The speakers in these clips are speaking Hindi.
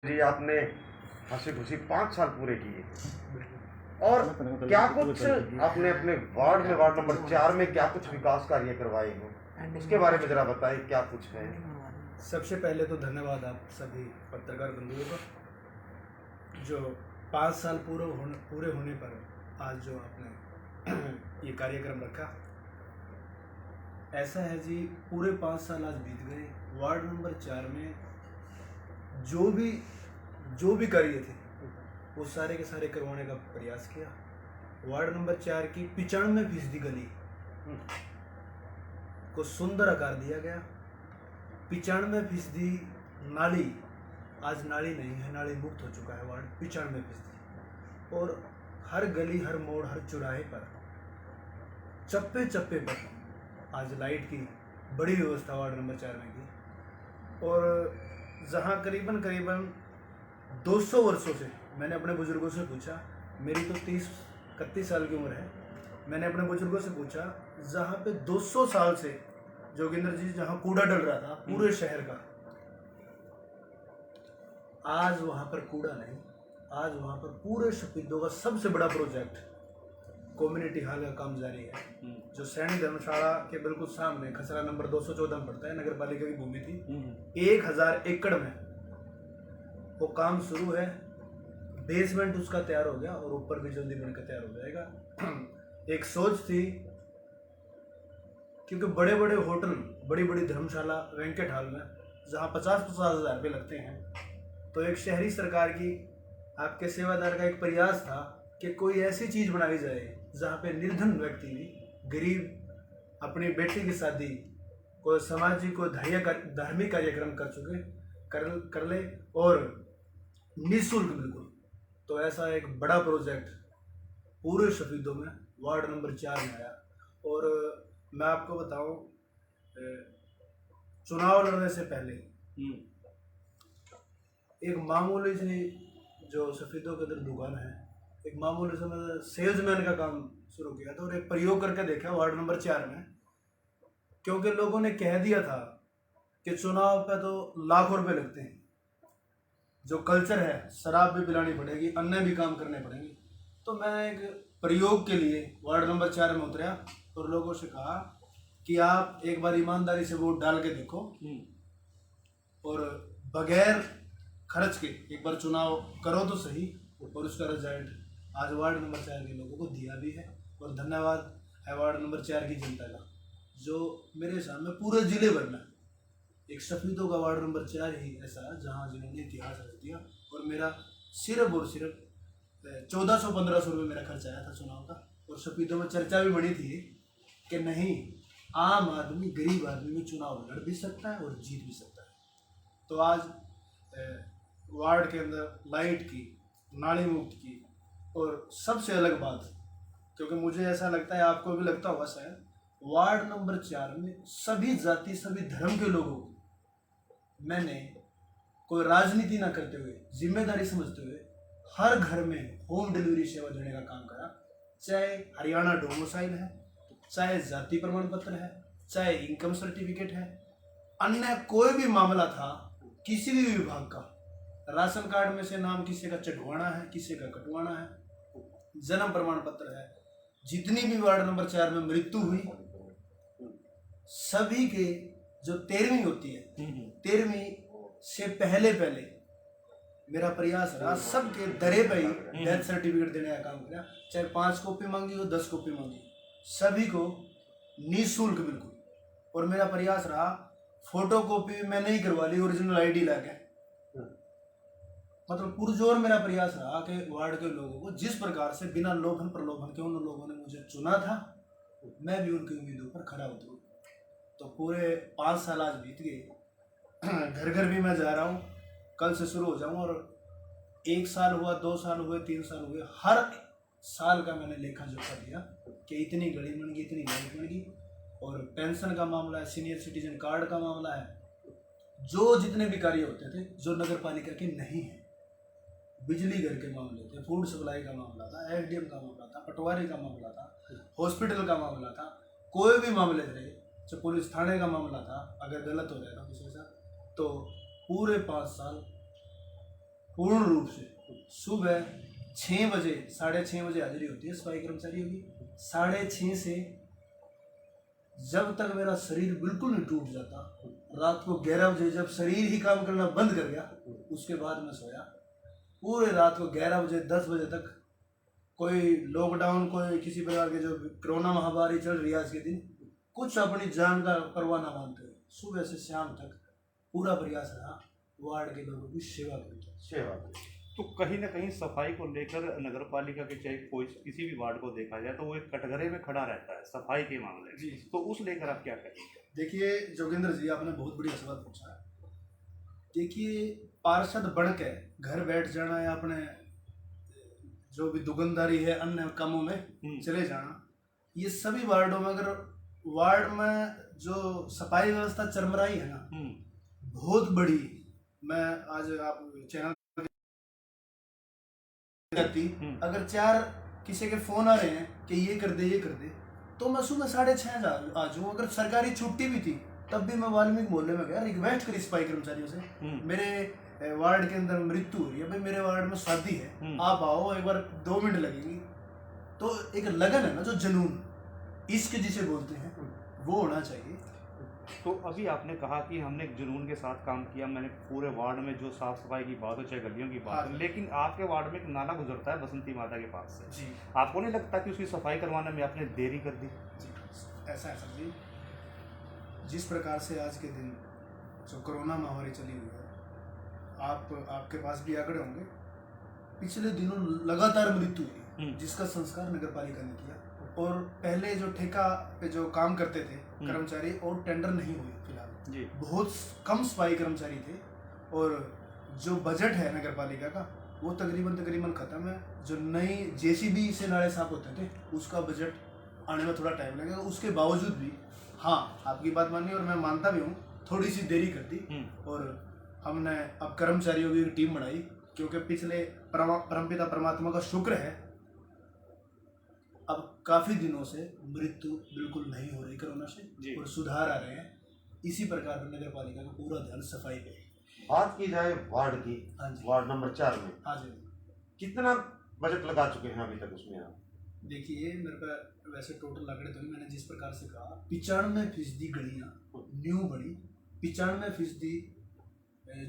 जी आपने हंसी खुशी 5 साल पूरे किए और क्या कुछ आपने अपने वार्ड नंबर 4 में क्या कुछ विकास कार्य करवाए हैं, उसके बारे में जरा बताइए क्या कुछ है। सबसे पहले तो धन्यवाद आप सभी पत्रकार बंधुओं का, जो 5 साल पूरे होने पर आज जो आपने ये कार्यक्रम रखा। ऐसा है जी, पूरे 5 साल आज बीत गए। वार्ड नंबर 4 में जो भी कार्य थे वो सारे के सारे करवाने का प्रयास किया। वार्ड नंबर 4 की 95% गली को सुंदर आकार दिया गया। 95% नाली, आज नाली नहीं है, नाली मुक्त हो चुका है वार्ड 95%। और हर गली, हर मोड़, हर चौराहे पर, चप्पे चप्पे पर आज लाइट की बड़ी व्यवस्था वार्ड नंबर 4 में की। और जहाँ करीबन 200 वर्षों से, मैंने अपने बुजुर्गों से पूछा, मेरी तो 30-31 साल की उम्र है, मैंने अपने बुजुर्गों से पूछा, जहाँ पे 200 साल से जोगिंदर जी जहाँ कूड़ा डल रहा था पूरे शहर का, आज वहाँ पर कूड़ा नहीं। आज वहाँ पर पूरे शहीदों का सबसे बड़ा प्रोजेक्ट कम्युनिटी हॉल का काम जारी है, जो सैनिक धर्मशाला के बिल्कुल सामने खसरा नंबर 214 में पड़ता है। नगर पालिका की भूमि थी, 1000 एकड़ में वो काम शुरू है। बेसमेंट उसका तैयार हो गया और ऊपर भी जल्दी बनकर तैयार हो जाएगा। एक सोच थी, क्योंकि बड़े बड़े होटल, बड़ी बड़ी धर्मशाला, वेंकट हॉल में जहाँ 50-50 हज़ार रुपये लगते हैं, तो एक शहरी सरकार की, आपके सेवादार का एक प्रयास था कि कोई ऐसी चीज़ बनाई जाए जहाँ पे निर्धन व्यक्ति भी, गरीब, अपनी बेटी की शादी, कोई सामाजिक, कोई धार्मिक कार्यक्रम कर ले और निःशुल्क बिल्कुल। तो ऐसा एक बड़ा प्रोजेक्ट पूरे शहीदों में वार्ड नंबर 4 में आया। और मैं आपको बताऊं, चुनाव लड़ने से पहले एक मामूली सी, जो सफेदों के अंदर दुकान है, एक मामूली से मैं सेल्समैन का काम शुरू किया था और एक प्रयोग करके देखा वार्ड नंबर 4 में। क्योंकि लोगों ने कह दिया था कि चुनाव पे तो लाखों रुपए लगते हैं, जो कल्चर है, शराब भी पिलानी पड़ेगी, अन्य भी काम करने पड़ेंगे। तो मैं एक प्रयोग के लिए वार्ड नंबर 4 में उतरा और लोगों से कहा कि आप एक बार ईमानदारी से वोट डाल के देखो और बगैर खर्च के एक बार चुनाव करो तो सही। और उसका रिजल्ट आज वार्ड नंबर 4 के लोगों को दिया भी है। और धन्यवाद है वार्ड नंबर 4 की जनता का, जो मेरे सामने पूरे जिले भर में एक शहीदों का वार्ड नंबर 4 ही ऐसा है जहाँ जिन्होंने इतिहास रच दिया। और मेरा सिर्फ और सिर्फ 1400-1500 रुपये मेरा खर्च आया था चुनाव का। और शहीदों में चर्चा भी बड़ी थी कि नहीं, आम आदमी, गरीब आदमी भी चुनाव लड़ भी सकता है और जीत भी सकता है। तो आज वार्ड के अंदर लाइट की, नाली मुक्त की, और सबसे अलग बात, क्योंकि मुझे ऐसा लगता है, आपको भी लगता होगा शायद, वार्ड नंबर 4 में सभी जाति, सभी धर्म के लोगों को मैंने, कोई राजनीति ना करते हुए, जिम्मेदारी समझते हुए, हर घर में होम डिलीवरी सेवा देने का काम करा। चाहे हरियाणा डोमिसाइल है, चाहे जाति प्रमाण पत्र है, चाहे इनकम सर्टिफिकेट है, अन्य कोई भी मामला था किसी भी विभाग का, राशन कार्ड में से नाम किसी का चढ़वाना है, किसी का कटवाना है, जन्म प्रमाण पत्र है, जितनी भी वार्ड नंबर 4 में मृत्यु हुई, सभी के जो 13वीं होती है, 13वीं से पहले मेरा प्रयास रहा सबके दरे पे ही डेथ सर्टिफिकेट देने का काम किया। चाहे 5 कॉपी मांगी हो, 10 कॉपी मांगी, सभी को निःशुल्क बिल्कुल। और मेरा प्रयास रहा, फोटो कॉपी मैं नहीं करवा ली, ओरिजिनल आईडी लाके, मतलब पुरजोर मेरा प्रयास रहा कि वार्ड के लोगों को जिस प्रकार से बिना लोभन प्रलोभन के उन लोगों ने मुझे चुना था, मैं भी उनकी उम्मीदों पर खरा उतरूं। तो पूरे 5 साल आज बीत गए। घर घर भी मैं जा रहा हूँ, कल से शुरू हो जाऊँ। और 1 साल हुआ, 2 साल हुए, 3 साल हुए, हर साल का मैंने लेखा जोखा दिया कि इतनी गली बन गई, इतनी लाइट बन गई। और पेंशन का मामला है, सीनियर सिटीजन कार्ड का मामला है, जो जितने भी कार्य होते थे जो नगर पालिका के नहीं है, बिजली घर के मामले थे, फूड सप्लाई का मामला था, एसडीएम का मामला था, पटवारी का मामला था, हॉस्पिटल का मामला था, कोई भी मामले थे, जो पुलिस थाने का मामला था, अगर गलत हो जाएगा किसी के साथ, तो पूरे 5 साल पूर्ण रूप से सुबह 6 बजे 6:30 बजे हाजिरी होती है सफाई कर्मचारियों की। 6:30 से जब तक मेरा शरीर बिल्कुल नहीं टूट जाता, रात को 11 बजे जब शरीर ही काम करना बंद कर गया, उसके बाद मैं सोया। पूरे रात को 11 बजे 10 बजे तक, कोई लॉकडाउन, कोई किसी प्रकार के जो कोरोना महामारी चल रही है आज के दिन, कुछ अपनी जान का परवाह ना मानते हुए सुबह से शाम तक पूरा प्रयास रहा वार्ड के लोगों की सेवा करें। सेवा। तो कहीं ना कहीं सफाई को लेकर नगर पालिका के चाहे कोई किसी भी वार्ड को देखा जाए तो वो एक कटघरे में खड़ा रहता है सफाई के मामले में। जी। तो उस लेकर आप क्या कहेंगे? देखिए जोगिंदर जी, आपने बहुत बढ़िया सवाल पूछा। देखिए, पार्षद बन के घर बैठ जाना या अपने जो भी दुकानदारी है अन्य कामों में चले जाना, ये सभी वार्डों में, अगर वार्ड में जो सफाई व्यवस्था चरमराई है ना, बहुत बड़ी। मैं आज आप चैनल करती, अगर 4 किसी के फोन आ रहे हैं कि ये कर दे ये कर दे, तो मैं सुबह 6:30 आ जाऊँ। अगर सरकारी छुट्टी भी थी तब भी मैं वाल्मीकि मोहल्ले में गया, रिक्वेस्ट करी सफाई कर्मचारियों से, मेरे वार्ड के अंदर मृत्यु हो रही है भाई, मेरे वार्ड में शादी है, आप आओ, एक बार 2 मिनट लगेंगी। तो एक लगन है ना, जो जुनून, इश्क जिसे बोलते हैं, वो होना चाहिए। तो अभी आपने कहा कि हमने एक जुनून के साथ काम किया, मैंने पूरे वार्ड में जो साफ सफाई की बात हो चाहे गलियों की बात हो, लेकिन आपके वार्ड में एक नाला गुजरता है बसंती माता के पास से जी। आपको नहीं लगता कि उसकी सफाई करवाने में आपने देरी कर दी? जी, ऐसा है सर जी, जिस प्रकार से आज के दिन जो कोरोना महामारी चली हुई है, आपके पास भी आंकड़े होंगे, पिछले दिनों लगातार मृत्यु हुई जिसका संस्कार नगर पालिका ने किया। और पहले जो ठेका पे जो काम करते थे कर्मचारी, और टेंडर नहीं हुए फिलहाल जी, बहुत कम सफाई कर्मचारी थे, और जो बजट है नगर पालिका का वो तकरीबन खत्म है। जो नई जेसीबी से नाले साफ होते थे उसका बजट आने में थोड़ा टाइम लगेगा। उसके बावजूद भी, हाँ, आपकी बात मानी और मैं मानता भी हूँ, थोड़ी सी देरी कर दी। और हमने अब कर्मचारियों की टीम बनाई, क्योंकि पिछले परमपिता परमात्मा का शुक्र है, अब काफी दिनों से मृत्यु बिल्कुल नहीं हो रही कोरोना से, और सुधार आ रहे हैं। इसी प्रकार नगर पालिका का पूरा ध्यान सफाई पे है। बात की जाए वार्ड की, हाँ जी, वार्ड नंबर 4 में हाँ जी, कितना बजट लगा चुके हैं अभी तक उसमें आप? देखिए, मेरे पे वैसे टोटल आंकड़े तो नहीं, मैंने जिस प्रकार से कहा, 95% गलियाँ न्यू बनी, 95%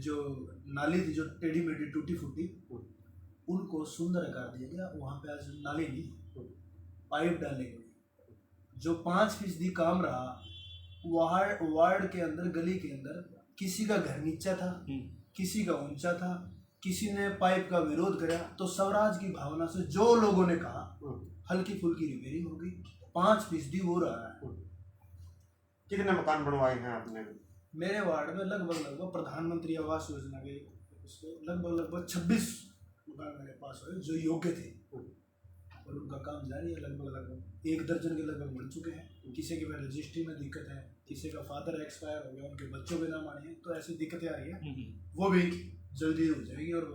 जो नाली थी जो टेढ़ी मेढ़ी टूटी फूटी, उनको सुंदर आकार दिया गया। वहाँ पे आज नाली नहीं, पाइप डाले गए। जो 5% काम रहा, वार्ड के अंदर, गली के अंदर, किसी का घर नीचा था, किसी का ऊंचा था, किसी ने पाइप का विरोध किया, तो स्वराज की भावना से जो लोगों ने कहा हल्की फुल्की रिपेयरिंग होगी, 5% हो रहा है। कितने मकान बनवाए हैं आपने? मेरे वार्ड में लगभग प्रधानमंत्री आवास योजना के लगभग 26 मकान मेरे पास हुए जो योग्य थे, और उनका काम जारी है। लगभग 1 दर्जन के लगभग बन चुके हैं। किसी के में रजिस्ट्री में दिक्कत है, किसी का फादर एक्सपायर हो गया, उनके बच्चों के नाम आए हैं, तो ऐसी दिक्कतें आ रही है, वो भी जल्दी हो जाएगी। और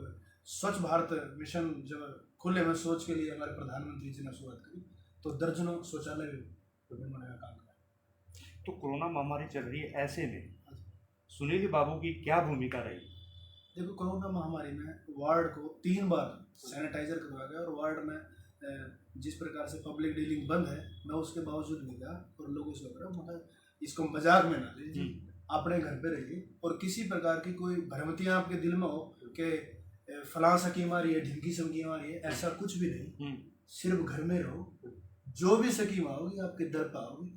स्वच्छ भारत मिशन जब खुले में सोच के लिए हमारे प्रधानमंत्री जी ने शुरुआत करी, तो दर्जनों शौचालय निर्माण का काम किया। तो कोरोना महामारी चल रही है, ऐसे में सुनील बाबू की क्या भूमिका रही? देखो, कोरोना महामारी में वार्ड को 3 बार सैनिटाइजर करवाया गया, और वार्ड में जिस प्रकार से पब्लिक डीलिंग बंद है, मैं उसके बावजूद भी गया और लोगों से कह रहा हूँ, मतलब इसको मजाक में ना लीजिए, अपने घर पे रहिए, और किसी प्रकार की कोई भ्रमतियाँ आपके दिल में हो कि फलां स्कीम आ रही है, ढिमकी स्कीम आ रही है, ऐसा कुछ भी नहीं। सिर्फ घर में रहो, जो भी स्कीम आओगी आपके दर पर आओगी,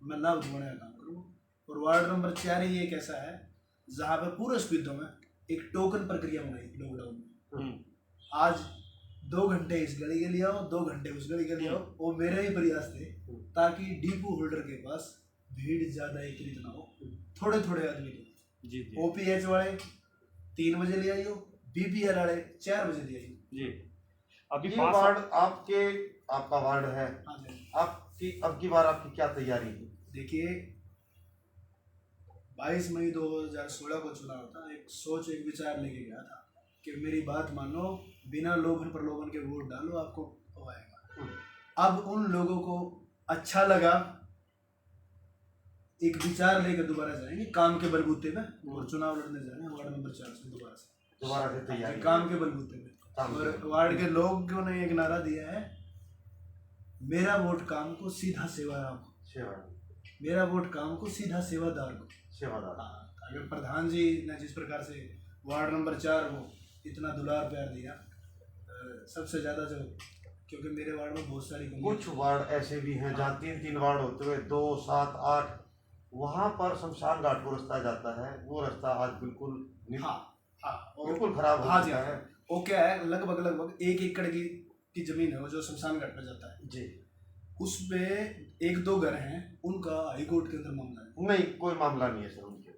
मैं लाभ दिलाने का काम करूँगा। और वार्ड नंबर 4 ही एक ऐसा है जहाँ पे पूरे स्पीडों में एक टोकन प्रक्रिया बनाई लॉकडाउन में। आज 2 घंटे इस गली के लिए आओ, 2 घंटे उस गली के लिए आओ, वो मेरे ही प्रयास थे, ताकि डिपो होल्डर के पास भीड़ ज्यादा एकत्रित ना हो, थोड़े थोड़े आदमी थे। ओपीएच वाले 3 बजे ले आइयो, बीपीएल वाले 4 बजे ले आइयो जी। अभी ये वार्ड आपका वार्ड है, हाँ जी। आपकी अब की बार आपकी क्या तैयारी है? देखिए, 22 मई 2016 को चुनाव था, एक सोच एक विचार लेके गया था कि मेरी बात मानो, बिना लोभन प्रलोभन के वोट डालो, आपको वो आएगा। अब उन लोगों को अच्छा लगा, एक विचार लेकर दोबारा जाएंगे काम के बलबूते पे, और चुनाव लड़ने जा रहे हैं वार्ड नंबर 4 से दोबारा से। दोबारा से तैयारी काम के बलबूते पे। और वार्ड के लोगों ने एक नारा दिया है, मेरा वोट काम को सीधा सेवादार को, मेरा वोट काम को सीधा सेवादार को। अगर प्रधान जी ने जिस प्रकार से वार्ड नंबर 4 को इतना दुलार प्यार दिया, सबसे ज़्यादा जो, क्योंकि मेरे वार्ड में बहुत सारी कुछ वार्ड ऐसे भी हैं जहाँ 3-3 वार्ड होते हुए 2, 7, 8 वहाँ पर शमशान घाट को रास्ता जाता है, वो रास्ता आज बिल्कुल बिल्कुल खराब हो गया है। वो क्या है, लगभग 1 एकड़ की जमीन है वो जो शमशान घाट पे जाता है जी। उसमें 1-2 घर हैं, उनका हाई कोर्ट के अंदर मामला है। नहीं, कोई मामला नहीं है सर उनके।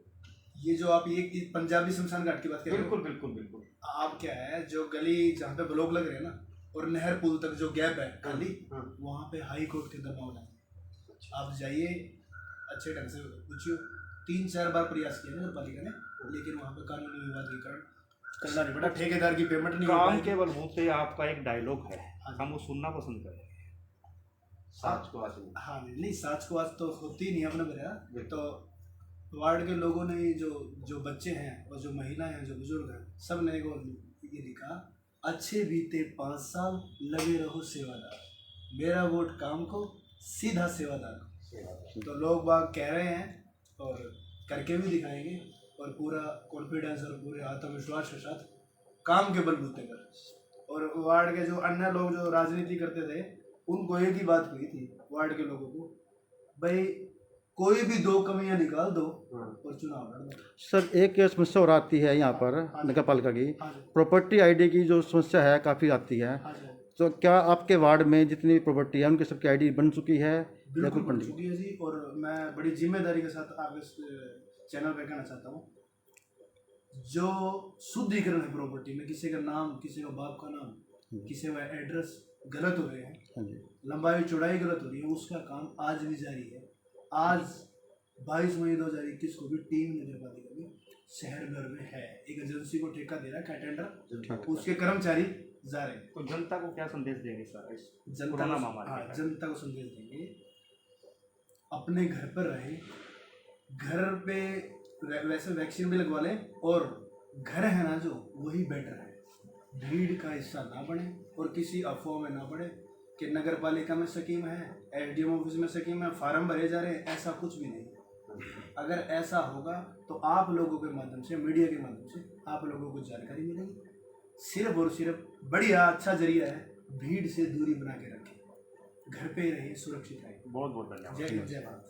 ये जो आप ये पंजाबी शमशान घाट की बात कर रहे हो, बिल्कुल आप क्या है, जो गली जहाँ पे ब्लॉक लग रहे हैं ना, और नहर पुल तक जो गैप है खाली, वहाँ पे हाई कोर्ट के अंदर मामला है। आप जाइए, अच्छे ढंग से पूछिए। 3-4 बार प्रयास किया नगर पालिका ने, लेकिन वहाँ पे कानूनी विवाद के कारण करना नहीं पड़ा, ठेकेदार की पेमेंट नहीं काम के बलबूते आपका एक डायलॉग है, हम वो सुनना पसंद करें। साच को आज हाँ नहीं, साच को आज तो होती नहीं अपने मेरा। तो वार्ड के लोगों ने जो बच्चे हैं और जो महिलाएं हैं, जो बुजुर्ग हैं, सब ने ये लिखा, अच्छे बीते 5 साल लगे रहो सेवादार, मेरा वोट काम को सीधा सेवादार। तो लोग बाग कह रहे हैं और करके भी दिखाएंगे, और पूरा कॉन्फिडेंस और पूरे आत्मविश्वास के साथ काम के बलबूते पर। और वार्ड के जो अन्य लोग जो राजनीति करते थे, उनको एक ही बात कही थी वार्ड के लोगों को, भाई कोई भी 2 कमियां निकाल दो और चुनाव लड़ दो। सर, एक समस्या और आती है यहाँ पर नगर पालिका की, प्रॉपर्टी आईडी की जो समस्या है काफ़ी आती है। तो क्या आपके वार्ड में जितनी प्रॉपर्टी है उनकी सबकी आईडी बन चुकी है? बिल्कुल बन चुकी है जी। और मैं बड़ी जिम्मेदारी के साथ आपके चैनल पे कहना चाहता हूँ, जो शुद्धिकरण है प्रॉपर्टी में, किसी का नाम, किसी का बाप का नाम, किसी का एड्रेस गलत हो रहे हैं, लंबाई चौड़ाई गलत हो रही है, उसका काम आज भी जारी है। आज 22 मई 2021 को भी टीम नगर पालिका की शहर भर में है, एक एजेंसी को ठेका दे रहा है टेंडर, उसके कर्मचारी जा रहे हैं। तो जनता को क्या संदेश देंगे सर इस जनता को संदेश देंगे, अपने घर पर रहे, घर पे वैसे वैक्सीन भी लगवा लें, और घर है ना जो, वही बेटर है। भीड़ का हिस्सा ना बने और किसी अफवाह में ना पड़े कि नगर पालिका में स्कीम है, एसडीएम ऑफिस में स्कीम है, फार्म भरे जा रहे हैं, ऐसा कुछ भी नहीं। अगर ऐसा होगा तो आप लोगों के माध्यम से, मीडिया के माध्यम से आप लोगों को जानकारी मिलेगी। सिर्फ और सिर्फ बढ़िया अच्छा जरिया है, भीड़ से दूरी बना के रखें, घर पे रहिए, सुरक्षित रहिए। बहुत बहुत धन्यवाद। जय हिंद, जय भारत।